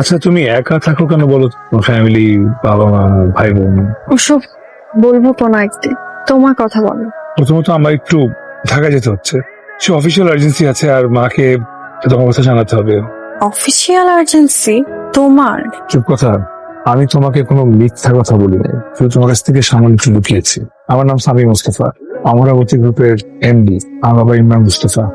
আচ্ছা তুমি একা থাকো কেন বলো? ফ্যামিলি, বাবা মা, ভাই বোন। ওসব বলবো কোনো একদিন, তোমার কথা বলো। প্রথমত আমার একটু ঢাকা যেতে হচ্ছে, সে অফিসিয়াল আর্জেন্সি আছে, আর মাকে তোমার কথা জানাতে হবে। অফিসিয়াল আর্জেন্সি তোমার? চুপ কথা। আমি তোমাকে কোনো মিথ্যা কথা বলি নাই, শুধু তোমার কাছ থেকে সামান্য একটু লুকিয়েছি। আমার নাম সামি মুস্তফা, অমরাবতী গ্রুপের এমডি। আমার বাবা ইমরান মুস্তফা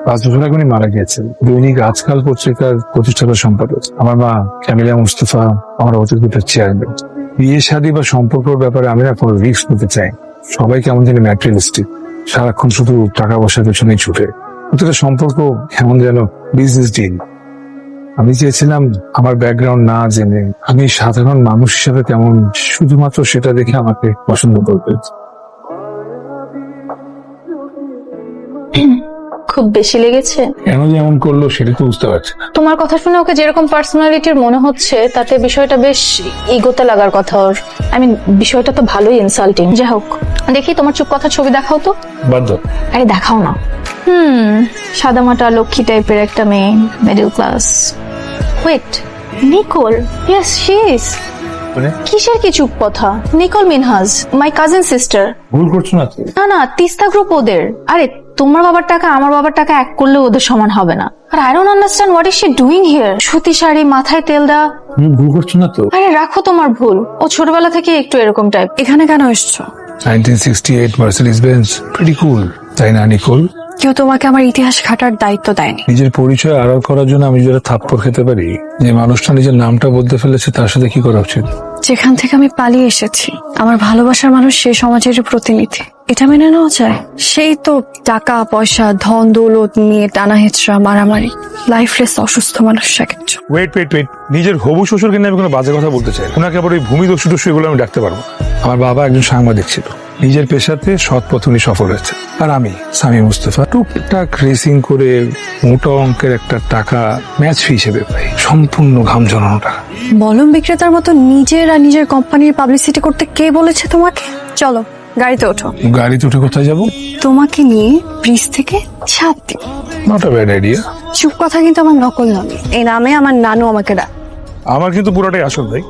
5 বছর আগে উনি মারা গিয়েছেন। দৈনিক আজকাল পত্রিকার প্রতিষ্ঠাতা সম্পাদক। আমার মা ক্যামিলিয়া মুস্তফা অমরাবতী গ্রুপের চেয়ারম্যান। বিয়ে শাদী বা সম্পর্কের ব্যাপারে আমি না কোনো রিস্ক নিতে চাই। সবাই কেমন জানি ম্যাটেরিয়ালিস্টিক, সারাক্ষণ শুধু টাকা পয়সার পেছনেই ছুটে। প্রতিটা সম্পর্ক কেমন যেন বিজনেস ডিল। আমি চেয়েছিলাম আমার ব্যাকগ্রাউন্ড না জেনে আমি সাধারণ মানুষ হিসেবে কেমন, শুধুমাত্র সেটা দেখে আমাকে পছন্দ করবে। খুব বেশি লেগেছে? কেন যে এমন করলো সেটা তো বুঝতে পারছি না। তোমার কথা শুনে ওকে যেরকম পার্সোনালিটির মনে হচ্ছে তাতে বিষয়টা বেশ ইগোতে লাগার কথা ওর। বিষয়টা তো ভালোই ইনসাল্টিং। যাই হোক, দেখি তোমার চুপ কথা ছবি দেখাও তো। বাধ্য। আরে দেখাও না। সাদামাটা লক্ষ্মী টাইপের একটা মেয়ে, middle class. Wait, Nicole? Yes she is. কিসের কি চুপ কথা? Nicole Minhaj, my cousin sister. ভুল করছো না তো? না না, তিস্তা গ্রুপ ওদের। আরে তোমার বাবার টাকা আমার বাবার টাকা এক করলে ওদের সমান হবে না। আর I don't understand what is she doing here. সুতি শাড়ি, মাথায় তেল দেওয়া। তুমি ভুল করছো না তো? আরে রাখো তোমার ভুল, ও ছোটবেলা থেকে একটু এরকম টাইপ। এখানে কেন এসছো? 1968 মার্সিডিজ বেঞ্জ, প্রিটি কুল, তাই না নিকোল? কেউ তোমাকে আমার ইতিহাস ঘাটার দায়িত্ব দেয়নি। নিজের পরিচয় আড়াল করার জন্য আমি যেটা থাপ্পড় খেতে পারি, যে মানুষটা নিজের নামটা বদলে ফেলেছে তার সাথে কি করা উচিত? যেখান থেকে আমি পালিয়ে এসেছি, আমার ভালোবাসার মানুষ সেই সমাজের প্রতিনিধি, এটা মেনে নেওয়া যায়? সেই তো টাকা পয়সা ধন দৌলত নিয়ে টানা হেঁচড়া মারামারি, লাইফলেস অসুস্থ মানুষ এক একজন। ওয়েট ওয়েট ওয়েট, নিজের হবু শ্বশুরকে নিয়ে আমি কোনো বাজে কথা বলতে চাই। ওনাকে আবার ওই ভূমিদস্যু টস্যু এগুলো আমি ডাকতে পারবো না। আমার বাবা একজন সাংবাদিক ছিল, নিজের পেশাতে সৎ পথ উনি সফল হয়েছে। আর আমি সামি মুস্তফা টুকটাক রেসিং করে মোটা অঙ্কের একটা টাকা ম্যাচ ফি হিসেবে পাই, সম্পূর্ণ ঘাম ঝরানো টাকা। মলম বিক্রেতার মতো নিজের আর নিজের কোম্পানির পাবলিসিটি করতে কে বলেছে তোমাকে? চলো গাড়িতে ওঠো। গাড়িতে উঠে কোথায় যাবো? তোমাকে নিয়ে ব্রিজ থেকে ছাপ দিব। Not a bad idea. চুপ কথা কিন্তু আমার নকল নয়, এই নামে আমার নানু আমাকে ডাক। আমার কিন্তু পুরোটাই আসল ভাই।